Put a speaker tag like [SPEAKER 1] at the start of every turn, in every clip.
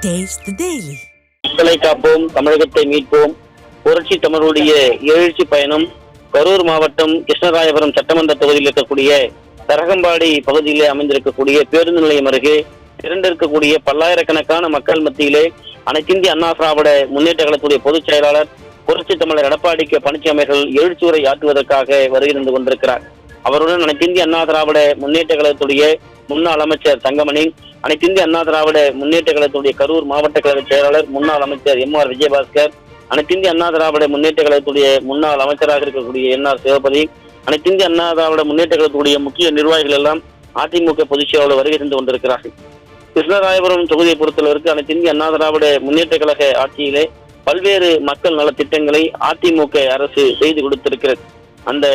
[SPEAKER 1] Taste the Daily.
[SPEAKER 2] மக்களை காப்போம், தமிழகத்தை மீட்போம். புரட்சி தமிழுடைய எழுச்சி பயணம் கரூர் மாவட்டம் கிருஷ்ணராயபுரம் சட்டமன்ற தொகுதியில் இருக்கக்கூடிய தரகம்பாடி பகுதியிலே அமைந்திருக்கக்கூடிய பேருந்து நிலையம் அருகே திரண்டிருக்கக்கூடிய பல்லாயிரக்கணக்கான மக்கள் மத்தியிலே அனைத்திந்திய அண்ணா திராவிட முன்னேற்ற கழகத்துடைய பொதுச் செயலாளர் புரட்சி தமிழர் எடப்பாடி கே பழனிசாமி அவர்கள் எழுச்சியுரை ஆற்றுவதற்காக வருகிருந்து கொண்டிருக்கிறார். அவருடன் அனைத்திந்திய அண்ணா திராவிட முன்னேற்ற கழகத்துடைய முன்னாள் அமைச்சர் தங்கமணி, அனைத்திந்திய அண்ணா திராவிட முன்னேற்ற கழகத்துடைய கரூர் மாவட்ட கழக செயலாளர் முன்னாள் அமைச்சர் எம்.ஆர். விஜயபாஸ்கர், அனைத்திந்திய அண்ணா திராவிட முன்னேற்ற கழகத்துடைய முன்னாள் அமைச்சராக இருக்கக்கூடிய என்.ஆர். சிவபதி, அனைத்திந்திய அண்ணா திராவிட முன்னேற்ற கழகத்துடைய முக்கிய நிர்வாகிகள் எல்லாம் அதிமுக பொதுச் செயலாளர் வருகை சென்று கொண்டிருக்கிறார்கள். கிருஷ்ணராயபுரம் தொகுதியை பொறுத்தளவிற்கு அனைத்திந்திய அண்ணா திராவிட முன்னேற்ற கழக ஆட்சியிலே பல்வேறு மக்கள் நலத்திட்டங்களை அதிமுக அரசு செய்து கொடுத்திருக்கிறது. அந்த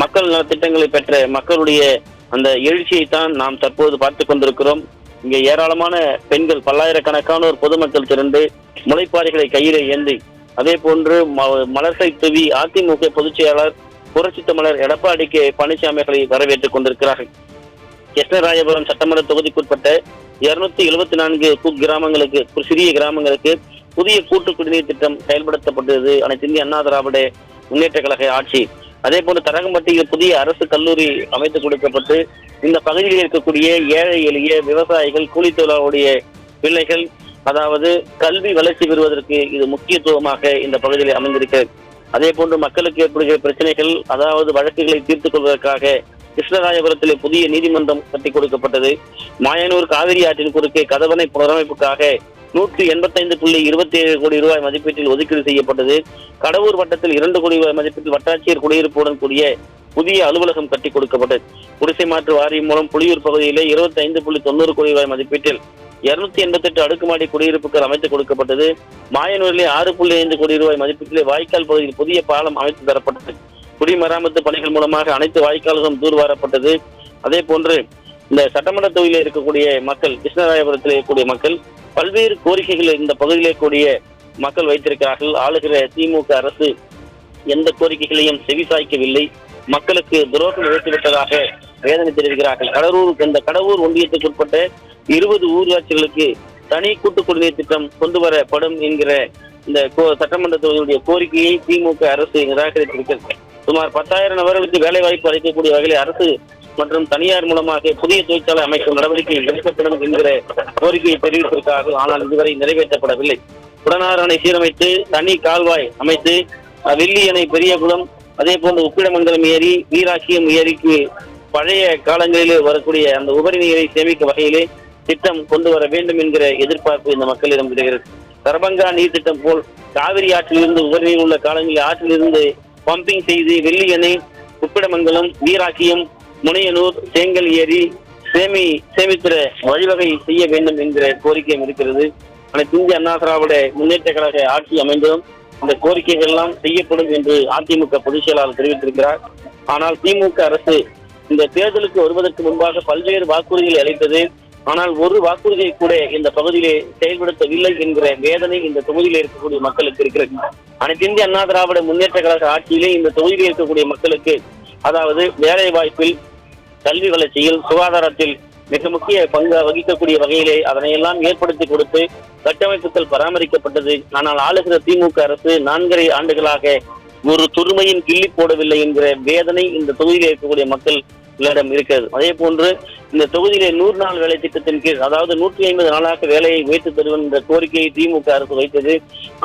[SPEAKER 2] மக்கள் நலத்திட்டங்களை பெற்ற மக்களுடைய அந்த எழுச்சியைத்தான் நாம் தற்போது பார்த்துக் கொண்டிருக்கிறோம். இங்கே ஏராளமான பெண்கள், பல்லாயிரக்கணக்கானோர் பொதுமக்கள் திரண்டு முளைப்பாறைகளை கையிலே ஏந்தி, அதே போன்று மலர்களை தூவி அதிமுக பொதுச் செயலாளர் புரட்சி தமிழர் எடப்பாடி கே பழனிசாமி அவர்களை வரவேற்றுக் கொண்டிருக்கிறார்கள். கிருஷ்ணராயபுரம் சட்டமன்ற தொகுதிக்குட்பட்ட 274 கிராமங்களுக்கு, சிறிய கிராமங்களுக்கு புதிய கூட்டு குடிநீர் திட்டம் செயல்படுத்தப்பட்டது அனைத்திந்திய அண்ணா திராவிட முன்னேற்ற கழக ஆட்சி. அதே போன்று தரகம்பட்டியில் புதிய அரசு கல்லூரி அமைத்து கொடுக்கப்பட்டு இந்த பகுதியில் இருக்கக்கூடிய ஏழை எளிய விவசாயிகள், கூலி தொழிலாளருடைய பிள்ளைகள், அதாவது கல்வி வளர்ச்சி பெறுவதற்கு இது முக்கியத்துவமாக இந்த பகுதியில் அமைந்திருக்கிறது. அதே போன்று மக்களுக்கு ஏற்படுகிற பிரச்சனைகள், அதாவது வழக்குகளை தீர்த்துக் கொள்வதற்காக கிருஷ்ணராயபுரத்திலே புதிய நீதிமன்றம் கட்டிக் கொடுக்கப்பட்டது. மாயனூர் காவிரி ஆற்றின் குறுக்கே கதவணை புனரமைப்புக்காக 185.27 கோடி ரூபாய் மதிப்பீட்டில் ஒதுக்கீடு செய்யப்பட்டது. கடவூர் வட்டத்தில் 2 கோடி ரூபாய் மதிப்பீட்டில் வட்டாட்சியர் குடியிருப்புடன் கூடிய புதிய அலுவலகம் கட்டிக் கொடுக்கப்பட்டது. குடிசை மாற்று வாரியம் மூலம் புலியூர் பகுதியிலே 25.90 கோடி ரூபாய் மதிப்பீட்டில் 288 அடுக்குமாடி குடியிருப்புகள் அமைத்துக் கொடுக்கப்பட்டது. மாயனூரிலே 6.5 கோடி ரூபாய் மதிப்பீட்டிலே வாய்க்கால் பகுதியில் புதிய பாலம் அமைத்து தரப்பட்டது. குடிமராமத்து பணிகள் மூலமாக அனைத்து வாய்க்கால்களும் தூர்வாரப்பட்டது. அதே போன்று இந்த சட்டமன்ற தொகுதியில் இருக்கக்கூடிய மக்கள், கிருஷ்ணராயபுரத்தில் இருக்கக்கூடிய மக்கள் பல்வேறு கோரிக்கைகளை இந்த பகுதியிலே கூடிய மக்கள் வைத்திருக்கிறார்கள். ஆளுகிற திமுக அரசு எந்த கோரிக்கைகளையும் செவிசாய்க்கவில்லை, மக்களுக்கு துரோகம் இழைத்துவிட்டதாக வேதனை தெரிவிக்கிறார்கள். கடவூர் ஒன்றியத்துக்கு உட்பட்ட 20 ஊராட்சிகளுக்கு தனி கூட்டு குடிநீர் திட்டம் கொண்டு வரப்படும் என்கிற இந்த சட்டமன்ற தொகுதியுடைய கோரிக்கையை திமுக அரசு நிராகரித்திருக்கிறது. சுமார் 10,000 நபர்களுக்கு வேலை வாய்ப்பு அளிக்கக்கூடிய வகையில் அரசு மற்றும் தனியார் மூலமாக புதிய தொழிற்சாலை அமைக்கும் நடவடிக்கை எடுக்கப்படும் என்கிற கோரிக்கையை தெரிவித்திருக்கிறார்கள். ஆனால் இதுவரை நிறைவேற்றப்படவில்லை. குடனார் அணை சீரமைத்து தனி கால்வாய் அமைத்து வெள்ளி அணை, பெரியகுளம், அதே போன்று உப்பிடமங்கலம் ஏரி, வீராட்சியம் ஏரிக்கு பழைய காலங்களிலே வரக்கூடிய அந்த உபரி நீரை சேமிக்கும் வகையிலே திட்டம் கொண்டு வர வேண்டும் என்கிற எதிர்பார்ப்பு இந்த மக்களிடம் விடுகிறது. தரபங்கா நீர் திட்டம் போல் காவிரி ஆற்றிலிருந்து உபரி நீர் உள்ள காலங்களில் ஆற்றிலிருந்து பம்பிங் செய்து வெள்ளி அணை, உப்பிடமங்கலம், வீராட்சியம், முனையனூர், சேங்கல் ஏரி சேமித்திர வழிவகை செய்ய வேண்டும் என்கிற கோரிக்கையும் இருக்கிறது. அனைத்து இந்திய அண்ணா திராவிட முன்னேற்ற கழக ஆட்சி அமைந்ததும் இந்த கோரிக்கைகள் எல்லாம் செய்யப்படும் என்று அதிமுக பொதுச் செயலாளர் தெரிவித்திருக்கிறார். ஆனால் திமுக அரசு இந்த தேர்தலுக்கு வருவதற்கு முன்பாக பல்வேறு வாக்குறுதிகளை அளித்தது. ஆனால் ஒரு வாக்குறுதியை கூட இந்த பகுதியிலே செயல்படுத்தவில்லை என்கிற வேதனை இந்த தொகுதியில் இருக்கக்கூடிய மக்களுக்கு இருக்கிறது. அனைத்து இந்திய அண்ணா திராவிட முன்னேற்ற கழக ஆட்சியிலே இந்த தொகுதியில் இருக்கக்கூடிய மக்களுக்கு, அதாவது வேலை வாய்ப்பில், கல்வி வளர்ச்சியில், சுகாதாரத்தில் மிக முக்கிய பங்கு வகிக்கக்கூடிய வகையிலே அதனையெல்லாம் ஏற்படுத்தி கொடுத்து கட்டமைப்புகள் பராமரிக்கப்பட்டது. ஆனால் ஆளுகிற திமுக அரசு 4.5 ஆண்டுகளாக ஒரு துருமையின் கிள்ளி போடவில்லை என்கிற வேதனை இந்த தொகுதியில் இருக்கக்கூடிய மக்களிடம் இருக்கிறது. அதே போன்று இந்த தொகுதியிலே 100 நாள் வேலை திட்டத்தின் கீழ், அதாவது 150 நாளாக வேலையை வைத்து தருவன் என்ற கோரிக்கையை திமுக அரசு வைத்தது.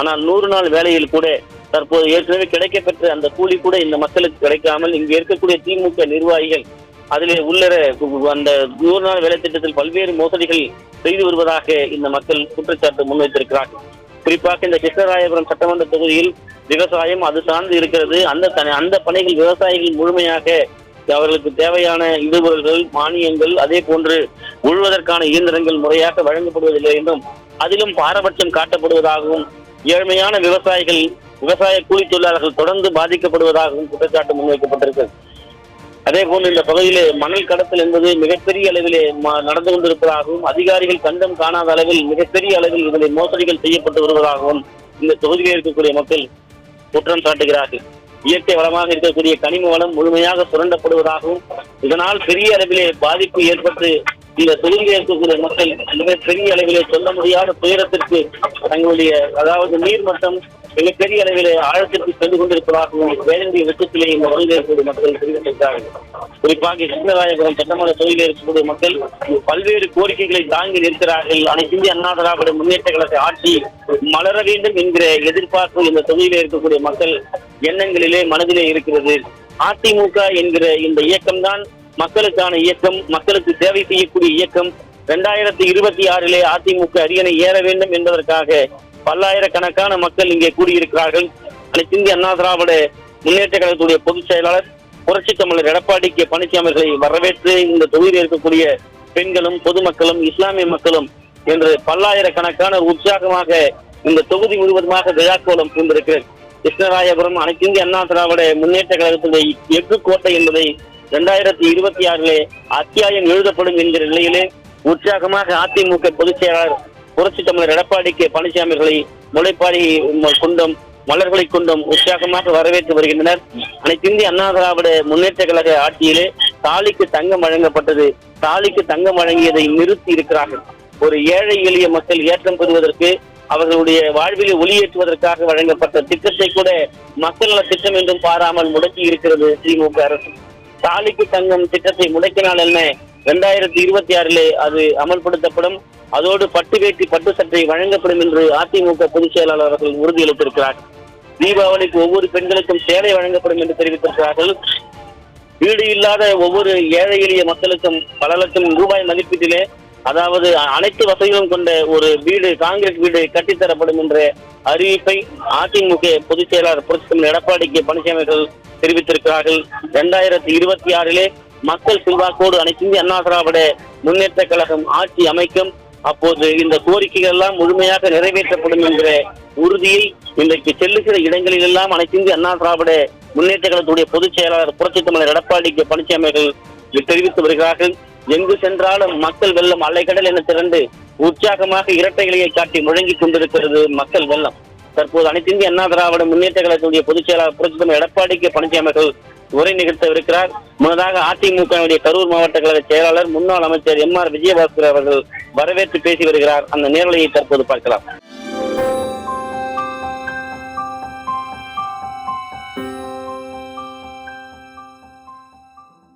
[SPEAKER 2] ஆனால் 100 நாள் வேலையில் கூட தற்போது ஏற்கனவே கிடைக்கப்பெற்ற அந்த கூலி கூட இந்த மக்களுக்கு கிடைக்காமல் இங்கு இருக்கக்கூடிய திமுக நிர்வாகிகள் அதிலே உள்ளர அந்த 100 நாள் வேலை திட்டத்தில் பல்வேறு மோசடிகள் செய்து வருவதாக இந்த மக்கள் குற்றச்சாட்டு முன்வைத்திருக்கிறார்கள். குறிப்பாக இந்த கிருஷ்ணராயபுரம் சட்டமன்ற தொகுதியில் விவசாயம் அது சார்ந்து இருக்கிறது. அந்த பணிகள் விவசாயிகள் முழுமையாக அவர்களுக்கு தேவையான இடுபொருள்கள், மானியங்கள், அதே போன்று உழுவதற்கான இயந்திரங்கள் முறையாக வழங்கப்படுவதில்லை என்றும், அதிலும் பாரபட்சம் காட்டப்படுவதாகவும், ஏழ்மையான விவசாயிகள், விவசாய கூலி தொழிலாளர்கள் தொடர்ந்து பாதிக்கப்படுவதாகவும் குற்றச்சாட்டு முன்வைக்கப்பட்டிருக்கிறது. அதே போன்று இந்த பகுதியிலே மணல் கடத்தல் என்பது மிகப்பெரிய அளவிலே நடந்து கொண்டிருப்பதாகவும், அதிகாரிகள் கண்டம் காணாத அளவில் மிகப்பெரிய அளவில் இதில் மோசடிகள் செய்யப்பட்டு வருவதாகவும் இந்த தொகுதியில் இருக்கக்கூடிய மக்கள் குற்றம் சாட்டுகிறார்கள். இயற்கை வளமாக இருக்கக்கூடிய கனிம வளம் முழுமையாக சுரண்டப்படுவதாகவும், இதனால் பெரிய அளவிலே பாதிப்பு ஏற்பட்டு இந்த தொழிலில் இருக்கக்கூடிய மக்கள் மிகப்பெரிய அளவிலே சொல்ல முடியாத துயரத்திற்கு தங்களுடைய அதாவது நீர்மட்டம் மிகப்பெரிய அளவிலே ஆழத்திற்கு சென்று கொண்டிருப்பதாகவும் வேதனுடைய வெற்றத்திலே இந்த தொழிலில் இருக்கக்கூடிய மக்கள் தெரிவித்திருக்கிறார்கள். குறிப்பாக கிருஷ்ணராயபுரம் சட்டமன்ற தொழிலில் இருக்கக்கூடிய மக்கள் பல்வேறு கோரிக்கைகளை தாங்கி நிற்கிறார்கள். அனைத்து இந்திய அண்ணா திராவிட முன்னேற்ற கழக ஆட்சி மலர வேண்டும் என்கிற எதிர்பார்ப்பு இந்த தொகுதியிலே இருக்கக்கூடிய மக்கள் எண்ணங்களிலே மனதிலே இருக்கிறது. அதிமுக என்கிற இந்த இயக்கம்தான் மக்களுக்கான இயக்கம், மக்களுக்கு சேவை செய்யக்கூடிய இயக்கம். 2026 அதிமுக அரியணை ஏற வேண்டும் என்பதற்காக பல்லாயிரக்கணக்கான மக்கள் இங்கே கூடியிருக்கிறார்கள். அனைத்து இந்திய அண்ணா திராவிட முன்னேற்ற கழகத்துடைய பொதுச் செயலாளர் புரட்சி தமிழர் எடப்பாடி கே பழனிசாமி அவர்களை வரவேற்று இந்த தொகுதியில் இருக்கக்கூடிய பெண்களும் பொதுமக்களும் இஸ்லாமிய மக்களும் என்று பல்லாயிரக்கணக்கான உற்சாகமாக இந்த தொகுதி முழுவதுமாக விழாக்கோலம் பூண்டிருக்கிறது. கிருஷ்ணராயபுரம் அனைத்து இந்திய அண்ணா திராவிட முன்னேற்ற கழகத்துடைய எஃகு கோட்டை என்பதை 2026 அத்தியாயம் எழுதப்படும் என்கிற நிலையிலே உற்சாகமாக அதிமுக பொதுச் செயலாளர் புரட்சி தமிழர் எடப்பாடி கே பழனிசாமி அவர்களை முளைப்பாரி கொண்டும் மலர்களை கொண்டும் உற்சாகமாக வரவேற்று வருகின்றனர். அனைத்து இந்திய அண்ணா திராவிட முன்னேற்ற கழக ஆட்சியிலே தாலிக்கு தங்கம் வழங்கப்பட்டது. தாலிக்கு தங்கம் வழங்கியதை நிறுத்தி இருக்கிறார்கள். ஒரு ஏழை எளிய மக்கள் ஏற்றம் பெறுவதற்கு அவர்களுடைய வாழ்விலை ஒளியேற்றுவதற்காக வழங்கப்பட்ட திட்டத்தை கூட மக்கள் நல திட்டம் என்றும் பாராமல் முடக்கி இருக்கிறது திமுக அரசு. தாலிக்கு தங்கம் திட்டத்தை முடக்கினால் என்ன, 2026 அது அமல்படுத்தப்படும். அதோடு பட்டு வேட்டி பட்டு சட்டை வழங்கப்படும் என்று அதிமுக பொதுச் செயலாளர் அவர்கள் உறுதியளித்திருக்கிறார். தீபாவளிக்கு ஒவ்வொரு பெண்களுக்கும் சேலை வழங்கப்படும் என்று தெரிவித்திருக்கிறார்கள். வீடு இல்லாத ஒவ்வொரு ஏழை எளிய மக்களுக்கும் பல லட்சம் ரூபாய் மதிப்பீட்டிலே அதாவது அனைத்து வசதிகளும் கொண்ட ஒரு வீடு, காங்கிரீட் வீடு கட்டித்தரப்படும் என்ற அறிவிப்பை அதிமுக பொதுச் செயலாளர் புரட்சி தமிழர் எடப்பாடி கே பழனிசாமி அவர்கள் தெரிவித்திருக்கிறார்கள். 2026 மக்கள் செல்வாக்கோடு அனைத்து இந்திய அண்ணா திராவிட முன்னேற்ற கழகம் ஆட்சி அமைக்கும். அப்போது இந்த கோரிக்கைகள் எல்லாம் முழுமையாக நிறைவேற்றப்படும் என்கிற உறுதியை இன்றைக்கு செல்லுகிற இடங்களில் எல்லாம் அனைத்து இந்திய அண்ணா திராவிட முன்னேற்ற கழகத்துடைய பொதுச் செயலாளர் புரட்சி தமிழர் எடப்பாடி கே பழனிசாமி அவர்கள் தெரிவித்து வருகிறார்கள். எங்கு சென்றாலும் மக்கள் வெள்ளம் அலைக்கடல் என திரண்டு உற்சாகமாக இரட்டை இலையை காட்டி முழங்கி கொண்டிருக்கிறது மக்கள் வெள்ளம். தற்போது அனைத்து இந்திய அண்ணா திராவிட முன்னேற்ற கழகத்துடைய பொதுச் செயலாளர் புரட்சி தமிழர் எடப்பாடி கே பழனிசாமி அவர்கள் உரை நிகழ்த்தவிருக்கிறார். முன்னதாக அதிமுக கரூர் மாவட்ட கழக செயலாளர் முன்னாள் அமைச்சர் MR விஜயபாஸ்கர் அவர்கள் வரவேற்று பேசி வருகிறார். அந்த நேரலையை தற்போது பார்க்கலாம்.